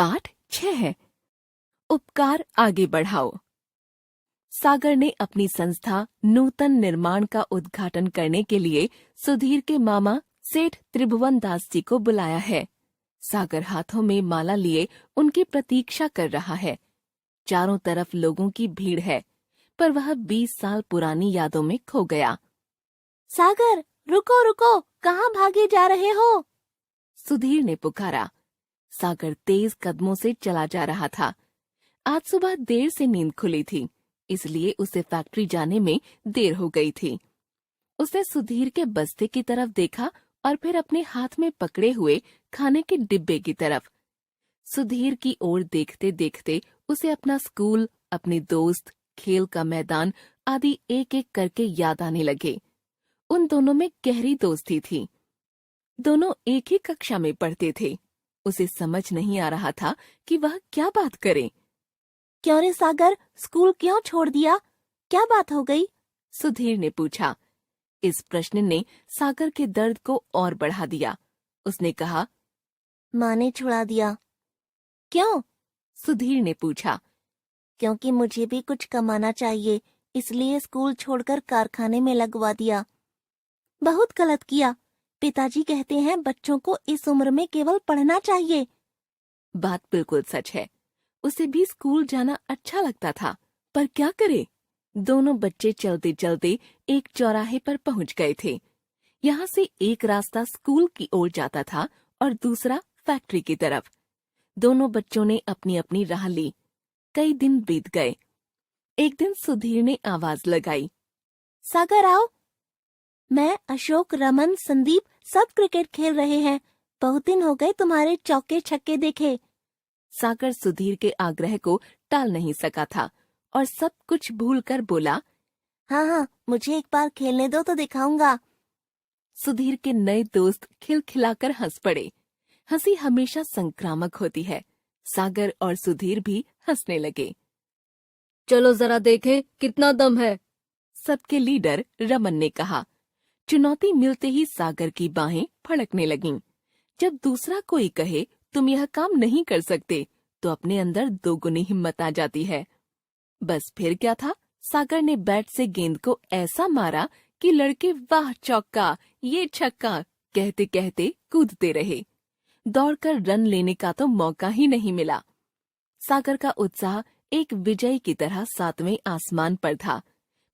पाठ 6 उपकार आगे बढ़ाओ। सागर ने अपनी संस्था नूतन निर्माण का उद्घाटन करने के लिए सुधीर के मामा सेठ त्रिभुवन दास जी को बुलाया है। सागर हाथों में माला लिए उनकी प्रतीक्षा कर रहा है। चारों तरफ लोगों की भीड़ है, पर वह 20 साल पुरानी यादों में खो गया। सागर, रुको रुको, कहाँ भागे जा रहे हो? सुधीर ने पुकारा। सागर तेज कदमों से चला जा रहा था। आज सुबह देर से नींद खुली थी, इसलिए उसे फैक्ट्री जाने में देर हो गई थी। उसने सुधीर के बस्ते की तरफ देखा और फिर अपने हाथ में पकड़े हुए खाने के डिब्बे की तरफ। सुधीर की ओर देखते देखते उसे अपना स्कूल, अपने दोस्त, खेल का मैदान आदि एक एक करके याद आने लगे। उन दोनों में गहरी दोस्ती थी। दोनों एक ही कक्षा में पढ़ते थे। उसे समझ नहीं आ रहा था कि वह क्या बात करे। क्यों रे सागर, स्कूल क्यों छोड़ दिया? क्या बात हो गई? सुधीर ने पूछा। इस प्रश्न ने सागर के दर्द को और बढ़ा दिया। उसने कहा, माँ ने छुड़ा दिया। क्यों? सुधीर ने पूछा। क्योंकि मुझे भी कुछ कमाना चाहिए, इसलिए स्कूल छोड़कर कारखाने में लगवा दिया। बहुत गलत किया। पिताजी कहते हैं बच्चों को इस उम्र में केवल पढ़ना चाहिए। बात बिल्कुल सच है। उसे भी स्कूल जाना अच्छा लगता था, पर क्या करे। दोनों बच्चे चलते चलते एक चौराहे पर पहुंच गए थे। यहाँ से एक रास्ता स्कूल की ओर जाता था और दूसरा फैक्ट्री की तरफ। दोनों बच्चों ने अपनी अपनी राह ली। कई दिन बीत गए। एक दिन सुधीर ने आवाज लगाई, सागर आओ। मैं, अशोक, रमन, संदीप सब क्रिकेट खेल रहे हैं। बहुत दिन हो गए तुम्हारे चौके छक्के देखे। सागर सुधीर के आग्रह को टाल नहीं सका था और सब कुछ भूलकर बोला, हाँ हाँ, मुझे एक बार खेलने दो तो दिखाऊंगा। सुधीर के नए दोस्त खिलखिलाकर हंस पड़े। हंसी हमेशा संक्रामक होती है। सागर और सुधीर भी हंसने लगे। चलो जरा देखें कितना दम है, सबके लीडर रमन ने कहा। चुनौती मिलते ही सागर की बाहें फड़कने लगीं। जब दूसरा कोई कहे तुम यह काम नहीं कर सकते, तो अपने अंदर दोगुनी हिम्मत आ जाती है। बस फिर क्या था, सागर ने बैट से गेंद को ऐसा मारा कि लड़के वाह चौका, ये छक्का कहते कहते कूदते रहे। दौड़कर रन लेने का तो मौका ही नहीं मिला। सागर का उत्साह एक विजय की तरह सातवें आसमान पर था।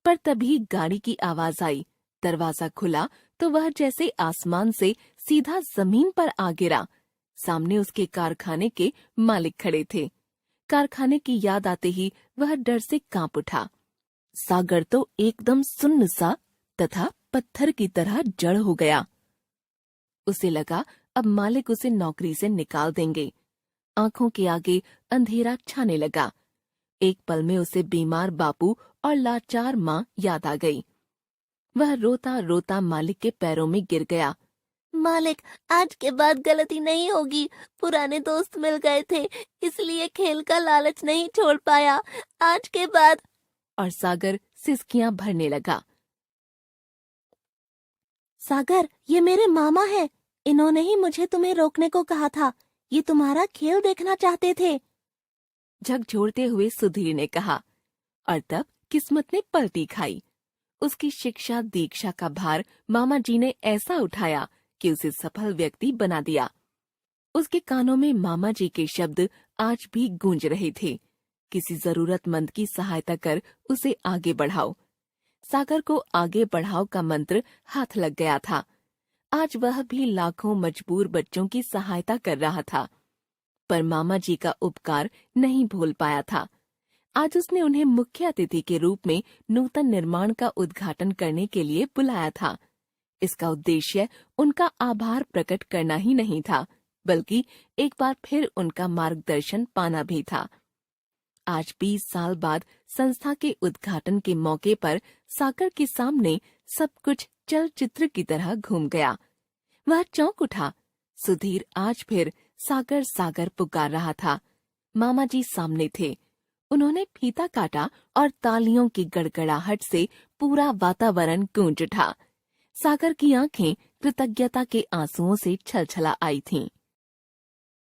पर तभी गाड़ी की आवाज आई। दरवाजा खुला तो वह जैसे आसमान से सीधा जमीन पर आ गिरा। सामने उसके कारखाने के मालिक खड़े थे। कारखाने की याद आते ही वह डर से कांप उठा। सागर तो एकदम सुन्न सा तथा पत्थर की तरह जड़ हो गया। उसे लगा अब मालिक उसे नौकरी से निकाल देंगे। आंखों के आगे अंधेरा छाने लगा। एक पल में उसे बीमार बापू और लाचार माँ याद आ गई। वह रोता रोता मालिक के पैरों में गिर गया। मालिक, आज के बाद गलती नहीं होगी। पुराने दोस्त मिल गए थे, इसलिए खेल का लालच नहीं छोड़ पाया। आज के बाद। और सागर सिसकियां भरने लगा। सागर, ये मेरे मामा हैं। इन्होंने ही मुझे तुम्हें रोकने को कहा था। ये तुम्हारा खेल देखना चाहते थे। झकझोरते हुए सुधीर ने कहा। और तब किस्मत ने पलटी खाई। उसकी शिक्षा दीक्षा का भार मामा जी ने ऐसा उठाया कि उसे सफल व्यक्ति बना दिया। उसके कानों में मामा जी के शब्द आज भी गूंज रहे थे। किसी जरूरतमंद की सहायता कर उसे आगे बढ़ाओ। सागर को आगे बढ़ाओ का मंत्र हाथ लग गया था। आज वह भी लाखों मजबूर बच्चों की सहायता कर रहा था। पर मामा जी का उपकार नहीं भूल पाया था। आज उसने उन्हें मुख्य अतिथि के रूप में नूतन निर्माण का उद्घाटन करने के लिए बुलाया था। इसका उद्देश्य उनका आभार प्रकट करना ही नहीं था, बल्कि एक बार फिर उनका मार्गदर्शन पाना भी था। आज 20 साल बाद संस्था के उद्घाटन के मौके पर सागर के सामने सब कुछ चलचित्र की तरह घूम गया। वह चौंक उठा। सुधीर आज फिर सागर सागर पुकार रहा था। मामा जी सामने थे। उन्होंने फीता काटा और तालियों की गड़गड़ाहट से पूरा वातावरण गूंज उठा। सागर की आंखें कृतज्ञता के आंसुओं से छलछला आई थीं।